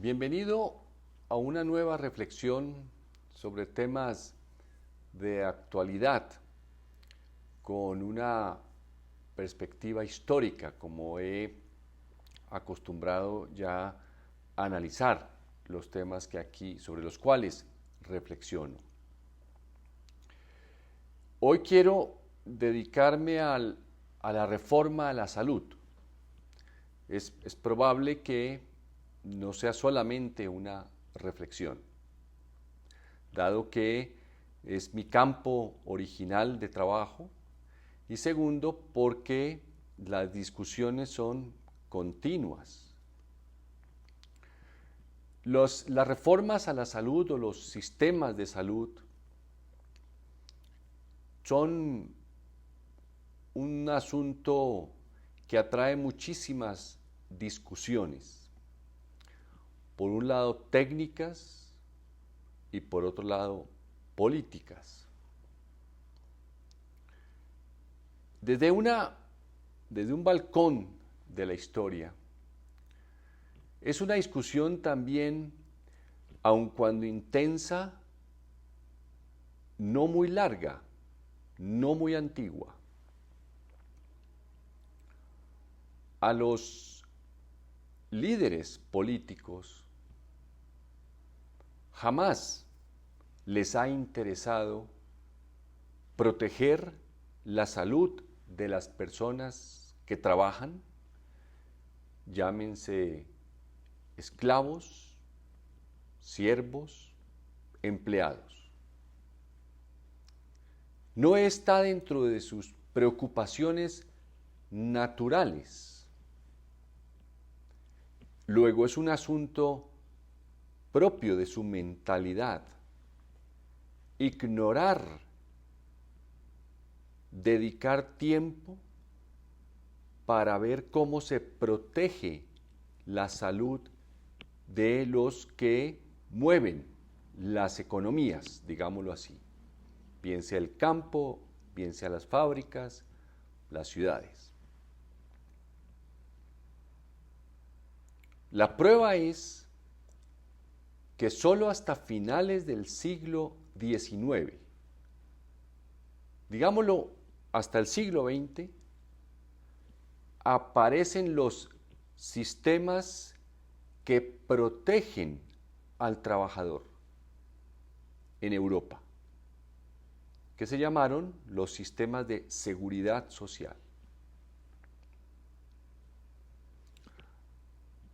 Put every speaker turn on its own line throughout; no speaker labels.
Bienvenido a una nueva reflexión sobre temas de actualidad con una perspectiva histórica, como he acostumbrado ya a analizar los temas sobre los cuales reflexiono. Hoy quiero dedicarme a la reforma a la salud. Es probable que no sea solamente una reflexión, dado que es mi campo original de trabajo, y segundo, porque las discusiones son continuas. Las reformas a la salud o los sistemas de salud son un asunto que atrae muchísimas discusiones. Por un lado técnicas y por otro lado políticas. Desde un balcón de la historia, es una discusión también, aun cuando intensa, no muy larga, no muy antigua. A los líderes políticos jamás les ha interesado proteger la salud de las personas que trabajan, llámense esclavos, siervos, empleados. No está dentro de sus preocupaciones naturales. Luego es un asunto propio de su mentalidad. Dedicar tiempo para ver cómo se protege la salud de los que mueven las economías, digámoslo así. Bien sea el campo, bien sea las fábricas, las ciudades. La prueba es que solo hasta finales del siglo XIX, digámoslo hasta el siglo XX, aparecen los sistemas que protegen al trabajador en Europa, que se llamaron los sistemas de seguridad social.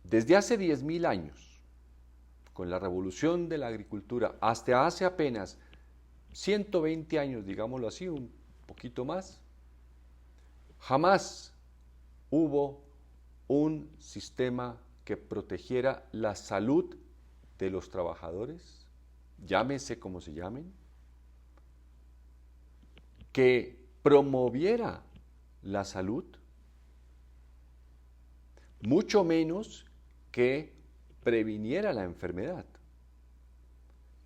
Desde hace 10.000 años, con la revolución de la agricultura, hasta hace apenas 120 años, digámoslo así, un poquito más, jamás hubo un sistema que protegiera la salud de los trabajadores, llámese como se llamen, que promoviera la salud, mucho menos que previniera la enfermedad.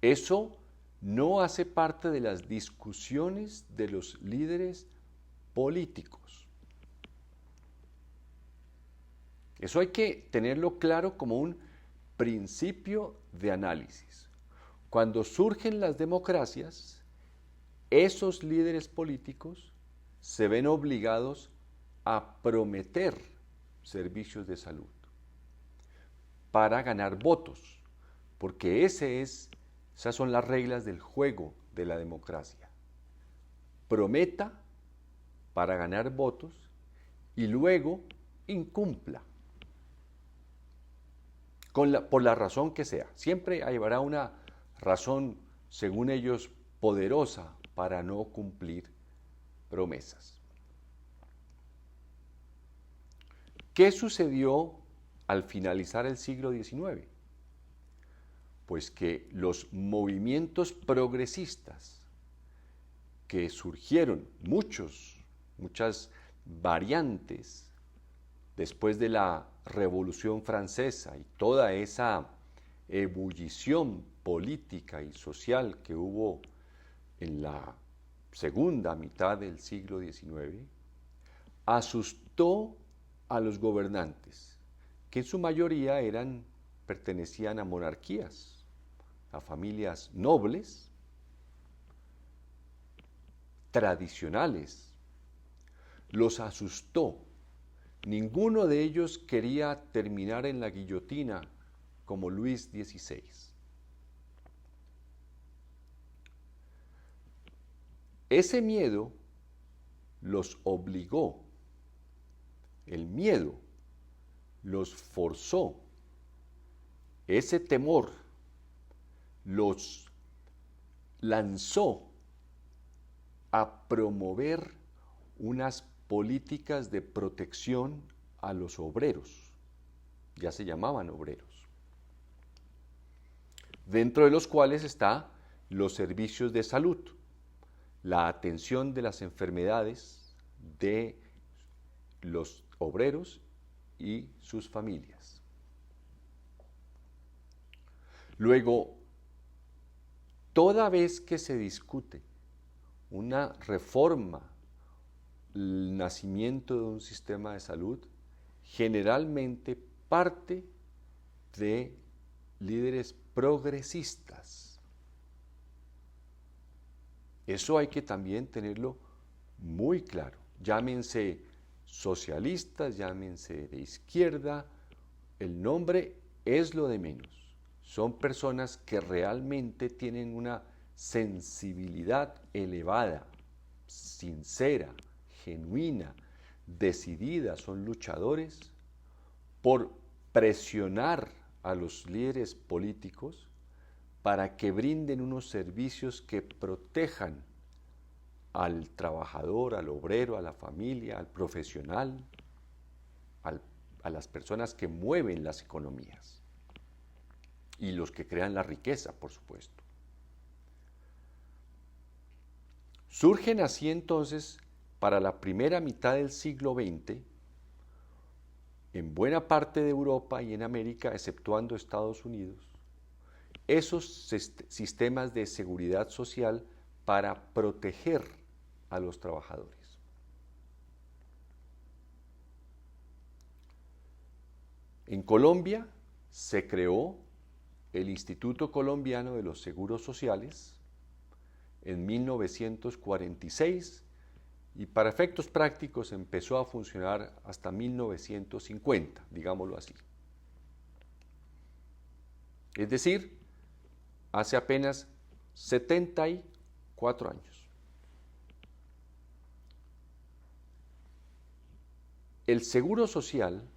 Eso no hace parte de las discusiones de los líderes políticos. Eso hay que tenerlo claro como un principio de análisis. Cuando surgen las democracias, esos líderes políticos se ven obligados a prometer servicios de salud para ganar votos, porque esas son las reglas del juego de la democracia. Prometa para ganar votos y luego incumpla, por la razón que sea. Siempre habrá una razón, según ellos, poderosa para no cumplir promesas. ¿Qué sucedió al finalizar el siglo XIX? Pues que los movimientos progresistas que surgieron, muchas variantes después de la Revolución Francesa y toda esa ebullición política y social que hubo en la segunda mitad del siglo XIX, asustó a los gobernantes, que en su mayoría eran pertenecían a monarquías, a familias nobles, tradicionales. Los asustó. Ninguno de ellos quería terminar en la guillotina como Luis XVI. Ese miedo los obligó, el miedo los forzó, ese temor los lanzó a promover unas políticas de protección a los obreros, ya se llamaban obreros, dentro de los cuales está los servicios de salud, la atención de las enfermedades de los obreros y sus familias. Luego, toda vez que se discute una reforma, el nacimiento de un sistema de salud, generalmente parte de líderes progresistas. Eso hay que también tenerlo muy claro. Llámense socialistas, llámense de izquierda, el nombre es lo de menos. Son personas que realmente tienen una sensibilidad elevada, sincera, genuina, decidida, son luchadores por presionar a los líderes políticos para que brinden unos servicios que protejan al trabajador, al obrero, a la familia, al profesional, a las personas que mueven las economías y los que crean la riqueza, por supuesto. Surgen así entonces, para la primera mitad del siglo XX, en buena parte de Europa y en América, exceptuando Estados Unidos, esos sistemas de seguridad social para proteger a los trabajadores. En Colombia se creó el Instituto Colombiano de los Seguros Sociales en 1946 y para efectos prácticos empezó a funcionar hasta 1950, digámoslo así. Es decir, hace apenas 74 años. El seguro social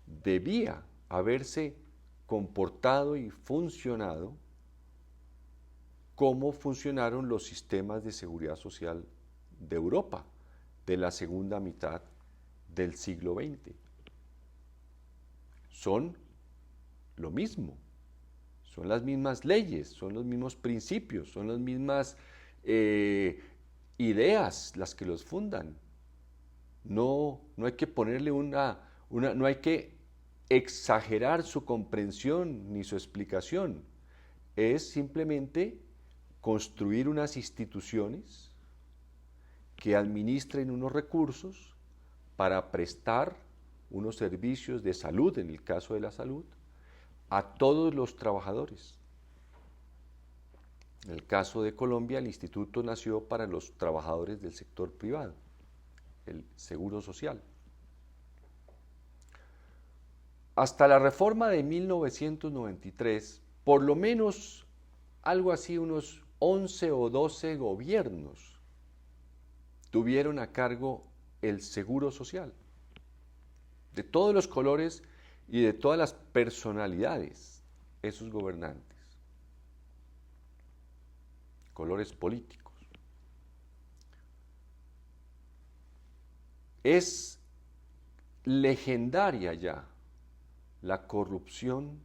debía haberse comportado y funcionado como funcionaron los sistemas de seguridad social de Europa de la segunda mitad del siglo XX. Son lo mismo, son las mismas leyes, son los mismos principios, son las mismas ideas las que los fundan. No hay que ponerle no hay que exagerar su comprensión ni su explicación. Es simplemente construir unas instituciones que administren unos recursos para prestar unos servicios de salud, en el caso de la salud, a todos los trabajadores. En el caso de Colombia, el instituto nació para los trabajadores del sector privado, el Seguro Social. Hasta la reforma de 1993, por lo menos algo así, unos 11 o 12 gobiernos tuvieron a cargo el Seguro Social, de todos los colores y de todas las personalidades, esos gobernantes, colores políticos. Es legendaria ya la corrupción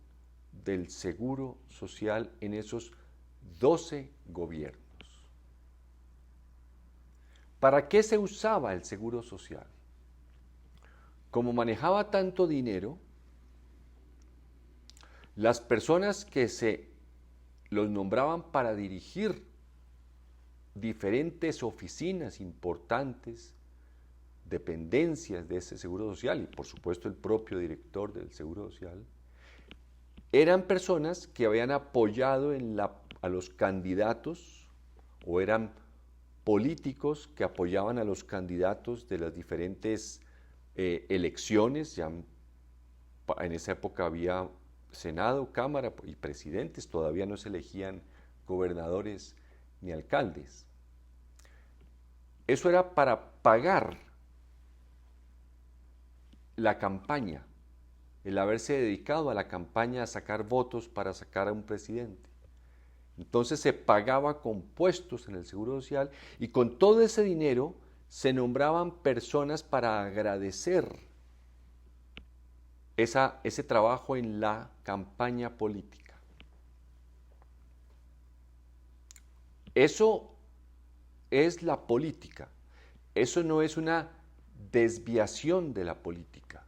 del Seguro Social en esos 12 gobiernos. ¿Para qué se usaba el Seguro Social? Como manejaba tanto dinero, las personas que se los nombraban para dirigir diferentes oficinas importantes dependencias de ese Seguro Social y por supuesto el propio director del Seguro Social, eran personas que habían apoyado a los candidatos o eran políticos que apoyaban a los candidatos de las diferentes elecciones. Ya en esa época había Senado, Cámara y presidentes, todavía no se elegían gobernadores ni alcaldes. Eso era para pagar la campaña, el haberse dedicado a la campaña a sacar votos para sacar a un presidente. Entonces se pagaba con puestos en el Seguro Social y con todo ese dinero se nombraban personas para agradecer ese trabajo en la campaña política. Eso es la política. Eso no es una desviación de la política.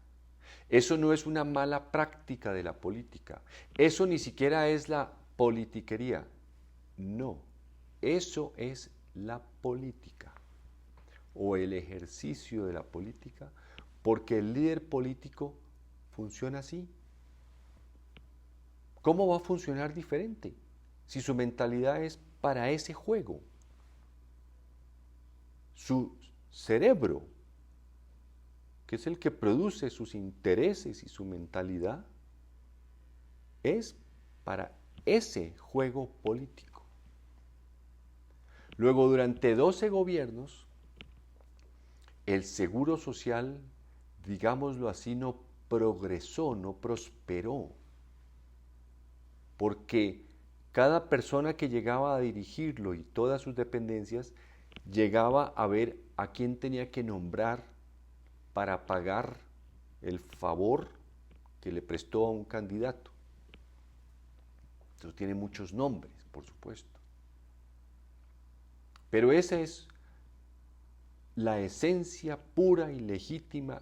Eso no es una mala práctica de la política. Eso ni siquiera es la politiquería. No, eso es la política o el ejercicio de la política, porque el líder político funciona así. ¿Cómo va a funcionar diferente si su mentalidad es para ese juego? Su cerebro, que es el que produce sus intereses y su mentalidad, es para ese juego político. Luego, durante 12 gobiernos, el Seguro Social, digámoslo así, no progresó, no prosperó, porque cada persona que llegaba a dirigirlo y todas sus dependencias, llegaba a ver a quién tenía que nombrar para pagar el favor que le prestó a un candidato. Entonces tiene muchos nombres, por supuesto. Pero esa es la esencia pura y legítima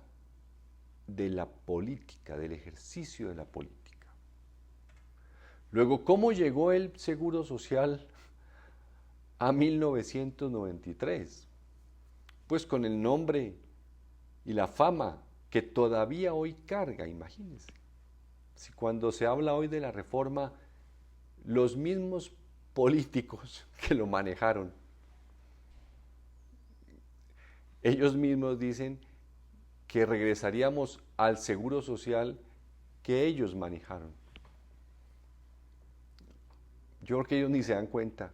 de la política, del ejercicio de la política. Luego, ¿cómo llegó el Seguro Social a 1993? Pues con el nombre y la fama que todavía hoy carga, imagínense. Si cuando se habla hoy de la reforma, los mismos políticos que lo manejaron, ellos mismos dicen que regresaríamos al Seguro Social que ellos manejaron. Yo creo que ellos ni se dan cuenta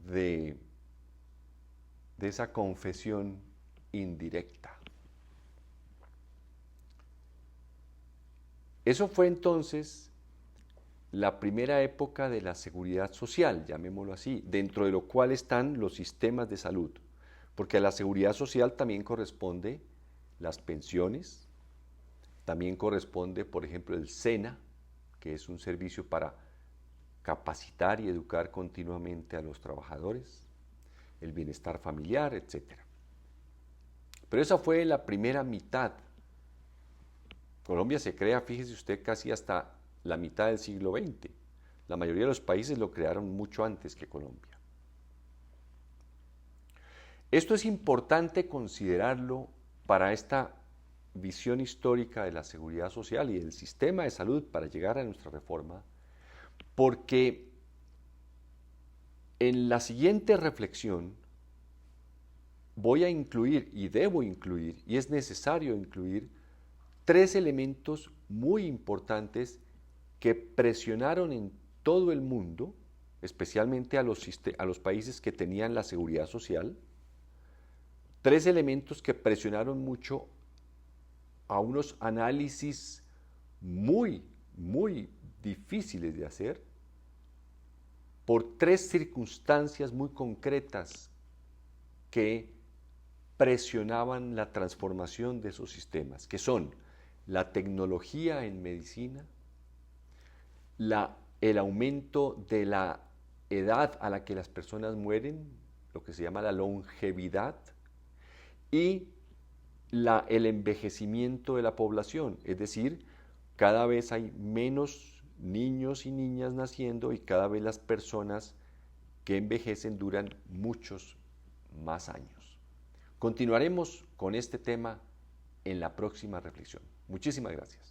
de esa confesión indirecta. Eso fue entonces la primera época de la seguridad social, llamémoslo así, dentro de lo cual están los sistemas de salud, porque a la seguridad social también corresponde las pensiones, también corresponde, por ejemplo, el SENA, que es un servicio para capacitar y educar continuamente a los trabajadores, el bienestar familiar, etc. Pero esa fue la primera mitad. Colombia se crea, fíjese usted, casi hasta la mitad del siglo XX. La mayoría de los países lo crearon mucho antes que Colombia. Esto es importante considerarlo para esta visión histórica de la seguridad social y del sistema de salud para llegar a nuestra reforma, porque en la siguiente reflexión voy a incluir y debo incluir y es necesario incluir tres elementos muy importantes que presionaron en todo el mundo, especialmente a los países que tenían la seguridad social, tres elementos que presionaron mucho a unos análisis muy difíciles de hacer por tres circunstancias muy concretas que presionaban la transformación de esos sistemas, que son la tecnología en medicina, el aumento de la edad a la que las personas mueren, lo que se llama la longevidad, y el envejecimiento de la población, es decir, cada vez hay menos niños y niñas naciendo y cada vez las personas que envejecen duran muchos más años. Continuaremos con este tema en la próxima reflexión. Muchísimas gracias.